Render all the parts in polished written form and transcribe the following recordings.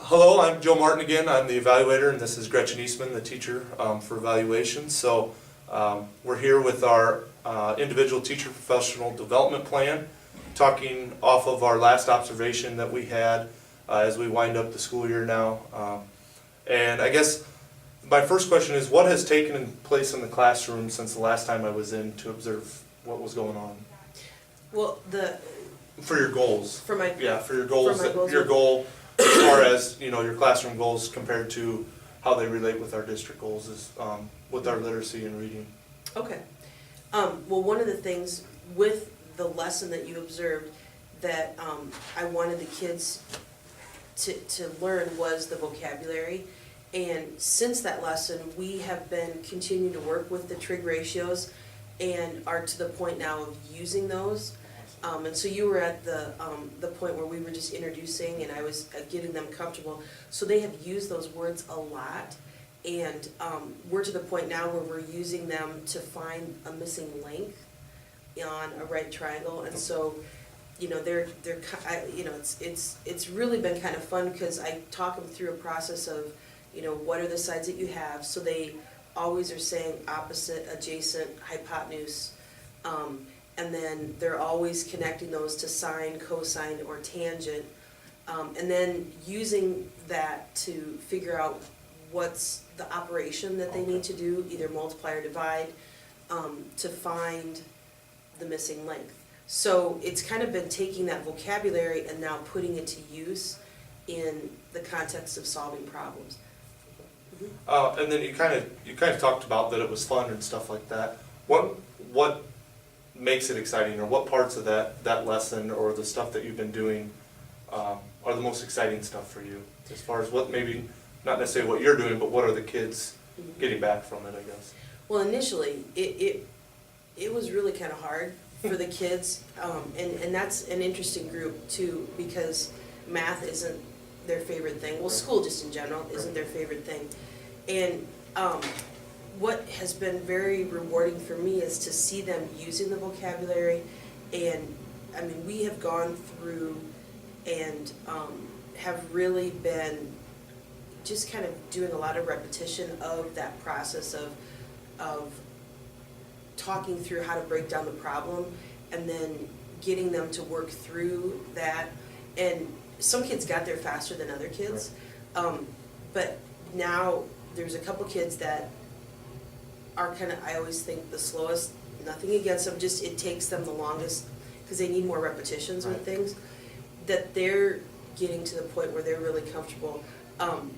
Hello, I'm Joe Martin again. I'm the evaluator, and this is Gretchen Eastman, the teacher for evaluation. So we're here with our individual teacher professional development plan, talking off of our last observation that we had as we wind up the school year now. And I guess my first question is, what has taken place in the classroom since the last time I was in to observe what was going on? Well, For your goals. for my For your goals. For my goals. Your goal, as far as your classroom goals compared to how they relate with our district goals, is with our literacy and reading. Okay. Well, one of the things with the lesson that you observed that I wanted the kids to learn was the vocabulary. And since that lesson, we have been continuing to work with the trig ratios and are to the point now of using those. And so you were at the point where we were just introducing and I was getting them comfortable. So they have used those words a lot, and we're to the point now where we're using them to find a missing length on a right triangle. And so, it's really been kind of fun because I talk them through a process of, what are the sides that you have. So they always are saying opposite, adjacent, hypotenuse. And then they're always connecting those to sine, cosine, or tangent. And then using that to figure out what's the operation that they need to do, either multiply or divide, to find the missing length. So it's kind of been taking that vocabulary and now putting it to use in the context of solving problems. And then you kind of talked about that it was fun and stuff like that. What makes it exciting, or what parts of that lesson or the stuff that you've been doing are the most exciting stuff for you, as far as what, maybe not necessarily what you're doing, but what are the kids getting back from it, I guess? Well, initially it was really kind of hard for the kids, and that's an interesting group too, because math isn't their favorite thing. Well, school just in general isn't their favorite thing. And what has been very rewarding for me is to see them using the vocabulary. And I mean, we have gone through and have really been just kind of doing a lot of repetition of that process of talking through how to break down the problem and then getting them to work through that. And some kids got there faster than other kids, but now there's a couple kids that are kind of, I always think, the slowest. Nothing against them, just it takes them the longest because they need more repetitions with things, that they're getting to the point where they're really comfortable. And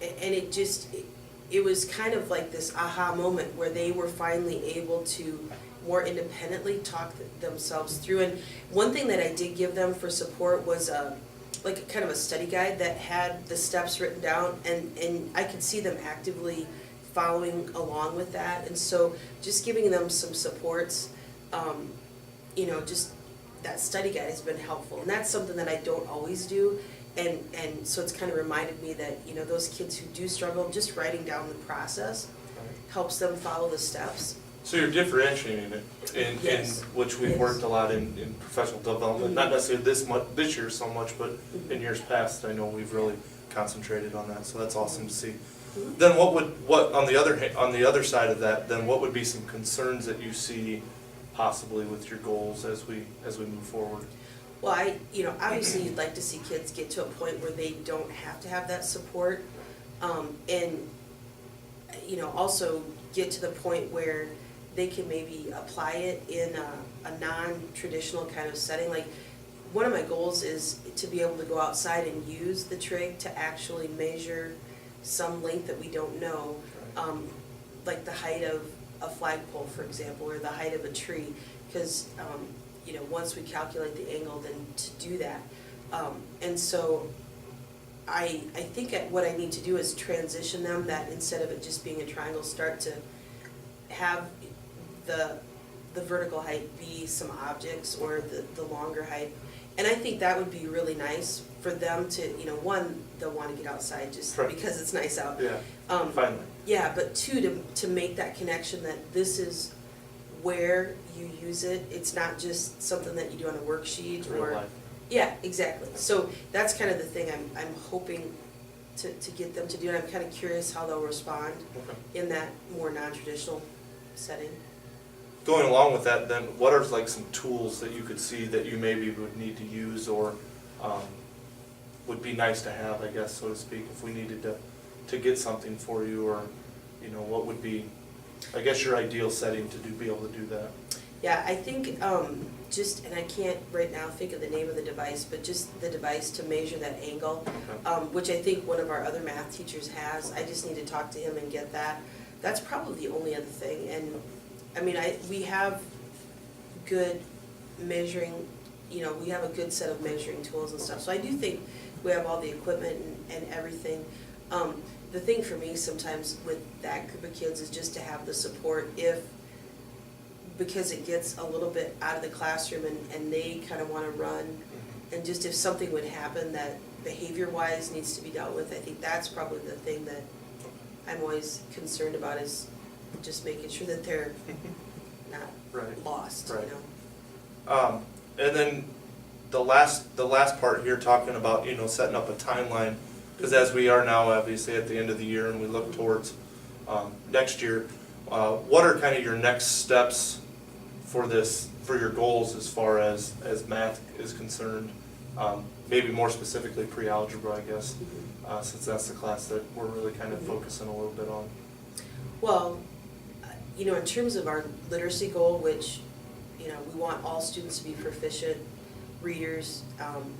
it was kind of like this aha moment where they were finally able to more independently talk themselves through. And one thing that I did give them for support was like kind of a study guide that had the steps written down, and I could see them actively following along with that. And so just giving them some supports, just that study guide has been helpful. And that's something that I don't always do. And so it's kind of reminded me that, those kids who do struggle, just writing down the process helps them follow the steps. So you're differentiating it, in which we've worked a lot in professional development, not necessarily this year so much, but in years past, I know we've really concentrated on that, so that's awesome to see. Then what on the other side of that, then what would be some concerns that you see possibly with your goals as we move forward? Well, obviously you'd like to see kids get to a point where they don't have to have that support, and also get to the point where they can maybe apply it in a non-traditional kind of setting. Like, one of my goals is to be able to go outside and use the trig to actually measure some length that we don't know, like the height of a flagpole, for example, or the height of a tree, because once we calculate the angle, then to do that. And so I think what I need to do is transition them, that instead of it just being a triangle, start to have the vertical height be some objects, or the longer height. And I think that would be really nice for them to, one, they'll want to get outside just because it's nice out. Yeah, finally. Yeah, but two, to make that connection that this is where you use it. It's not just something that you do on a worksheet, Real life. Yeah, exactly. So that's kind of the thing I'm hoping to get them to do it. I'm kind of curious how they'll respond Okay. in that more non-traditional setting. Going along with that, then, what are like some tools that you could see that you maybe would need to use, or would be nice to have, I guess, so to speak, if we needed to get something for you, or, you know, what would be, I guess, your ideal setting to be able to do that? Yeah, I think and I can't right now think of the name of the device, but just the device to measure that angle, Okay. which I think one of our other math teachers has. I just need to talk to him and get that. That's probably the only other thing. And I mean, we have good measuring, you know, we have a good set of measuring tools and stuff. So I do think we have all the equipment and everything. The thing for me sometimes with that group of kids is just to have the support because it gets a little bit out of the classroom and they kind of want to run. And just if something would happen that behavior-wise needs to be dealt with, I think that's probably the thing that I'm always concerned about, is just making sure that they're not Right. lost, Right. you know? And then the last part here, talking about, you know, setting up a timeline, because as we are now obviously at the end of the year and we look towards next year, what are kind of your next steps for your goals as far as math is concerned? Maybe more specifically pre-algebra, I guess, since that's the class that we're really kind of focusing a little bit on. Well, you know, in terms of our literacy goal, which, you know, we want all students to be proficient readers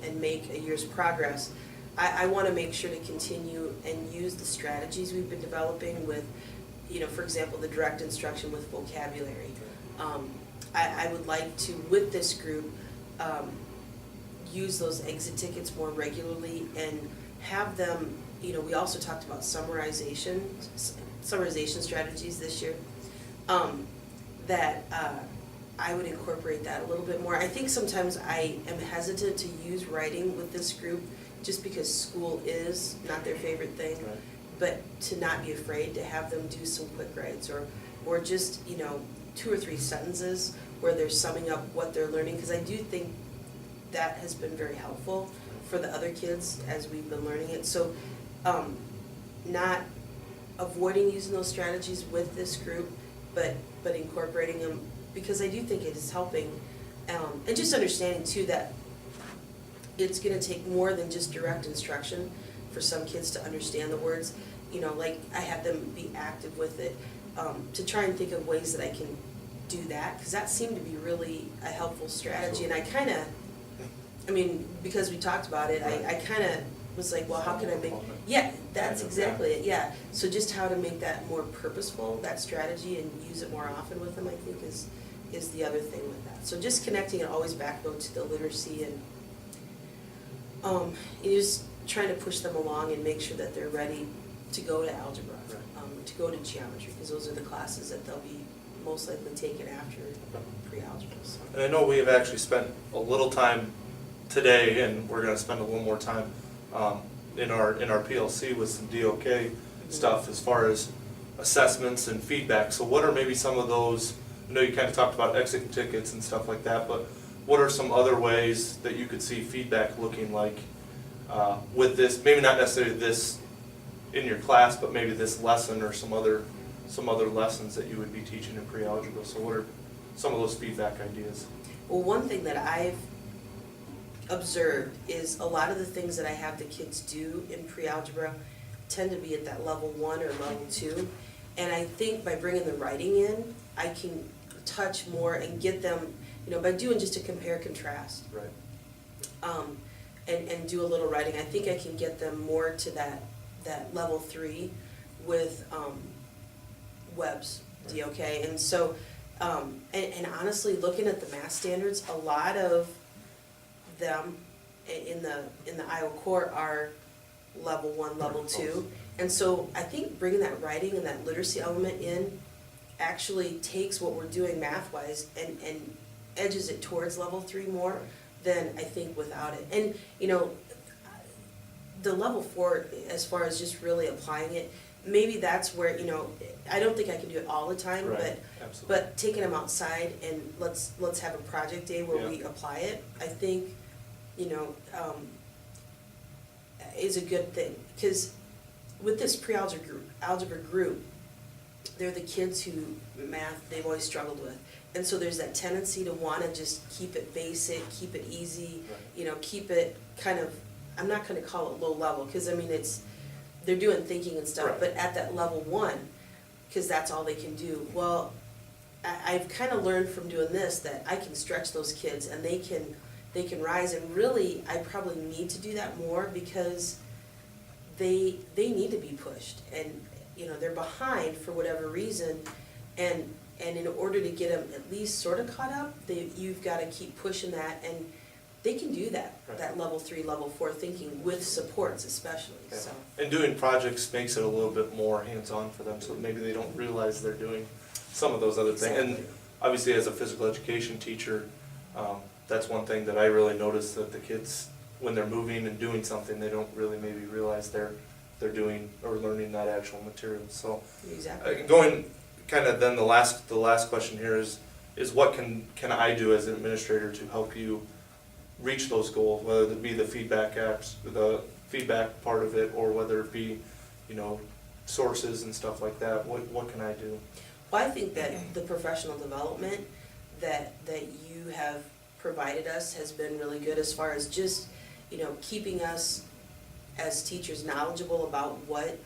and make a year's progress, I want to make sure to continue and use the strategies we've been developing with, you know, for example, the direct instruction with vocabulary. I would like to, with this group, use those exit tickets more regularly and have them, you know, we also talked about summarization strategies this year, that I would incorporate that a little bit more. I think sometimes I am hesitant to use writing with this group just because school is not their favorite thing. Right. But to not be afraid to have them do some quick writes or just, you know, 2 or 3 sentences where they're summing up what they're learning, because I do think that has been very helpful for the other kids as we've been learning it. So not avoiding using those strategies with this group, but incorporating them, because I do think it is helping. And just understanding too that it's going to take more than just direct instruction for some kids to understand the words. You know, like I have them be active with it, to try and think of ways that I can do that, because that seemed to be really a helpful strategy. And I kind of, I mean, because we talked about it, I kind of was like, well, how can I make, yeah, that's exactly it, yeah. So just how to make that more purposeful, that strategy, and use it more often with them, I think is the other thing with that. So just connecting it always back though to the literacy and just trying to push them along and make sure that they're ready to go to algebra, to go to geometry, because those are the classes that they'll be most likely taken after pre-algebra. So. And I know we have actually spent a little time today, and we're going to spend a little more time in our PLC with some DOK stuff as far as assessments and feedback. So what are maybe some of those? I know you kind of talked about exit tickets and stuff like that, but what are some other ways that you could see feedback looking like with this? Maybe not necessarily this in your class, but maybe this lesson or some other lessons that you would be teaching in pre-algebra. So what are some of those feedback ideas? Well, one thing that I've observed is a lot of the things that I have the kids do in pre-algebra tend to be at that level 1 or level 2. And I think by bringing the writing in, I can touch more and get them, you know, by doing just a compare contrast. Right. And do a little writing, I think I can get them more to that level 3 with Webb's DOK. And so, and honestly, looking at the math standards, a lot of them in the Iowa core are level 1, level 2. And so I think bringing that writing and that literacy element in actually takes what we're doing math-wise and edges it towards level 3 more than I think without it. And, you know, the level 4, as far as just really applying it, maybe that's where, you know, I don't think I can do it all the time, Right. but taking them outside and let's have a project day where we apply it, I think, you know, is a good thing. Because with this algebra group, they're the kids who math they've always struggled with. And so there's that tendency to want to just keep it basic, keep it easy, you know, keep it kind of, I'm not going to call it low level, because I mean they're doing thinking and stuff, Right. but at that level 1, because that's all they can do. Well, I've kind of learned from doing this that I can stretch those kids and they can rise, and really I probably need to do that more because they need to be pushed, and you know they're behind for whatever reason, and in order to get them at least sort of caught up, you've got to keep pushing that, and they can do that, Right. that level 3, level 4 thinking with supports especially, Yeah. so. And doing projects makes it a little bit more hands-on for them, so maybe they don't realize they're doing some of those other things. And Exactly. obviously, as a physical education teacher, that's one thing that I really notice, that the kids, when they're moving and doing something, they don't really maybe realize they're doing or learning that actual material. So Exactly. going kind of then the last question here is what can I do as an administrator to help you reach those goals, whether it be the feedback apps, the feedback part of it, or whether it be, you know, sources and stuff like that. What can I do? Well, I think that the professional development that you have provided us has been really good, as far as just, you know, keeping us as teachers knowledgeable about what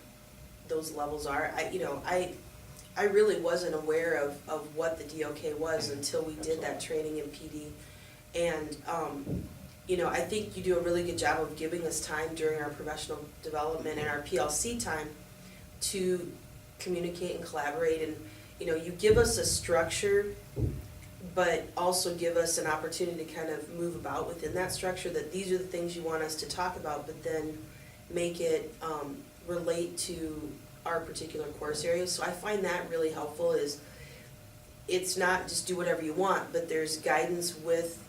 those levels are. I really wasn't aware of what the DOK was until we did that training in PD. And, you know, I think you do a really good job of giving us time during our professional development and our PLC time to communicate and collaborate. And, you know, you give us a structure, but also give us an opportunity to kind of move about within that structure, that these are the things you want us to talk about, but then make it relate to our particular course areas. So I find that really helpful. Is it's not just do whatever you want, but there's guidance with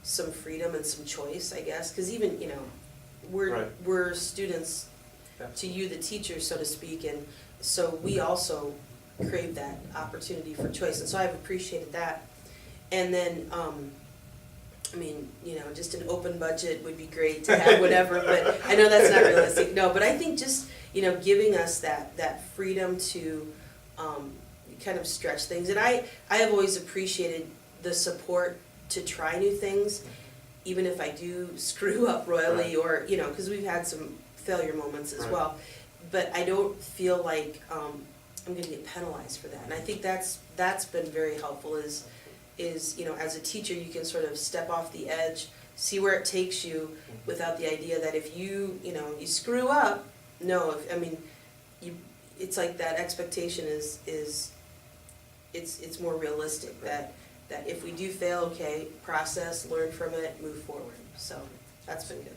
some freedom and some choice, I guess, because even, you know, we're students to you, the teachers, so to speak, and so we also crave that opportunity for choice, and so I've appreciated that. And then, I mean, you know, just an open budget would be great to have whatever, but I know that's not realistic. No, but I think just, you know, giving us that freedom to kind of stretch things. And I have always appreciated the support to try new things, even if I do screw up royally, or, you know, because we've had some failure moments as well. But I don't feel like I'm going to get penalized for that. And I think that's been very helpful, is, you know, as a teacher, you can sort of step off the edge, see where it takes you, without the idea that if you know, you screw up, it's like that expectation is it's more realistic, that if we do fail, okay, process, learn from it, move forward. So that's been good.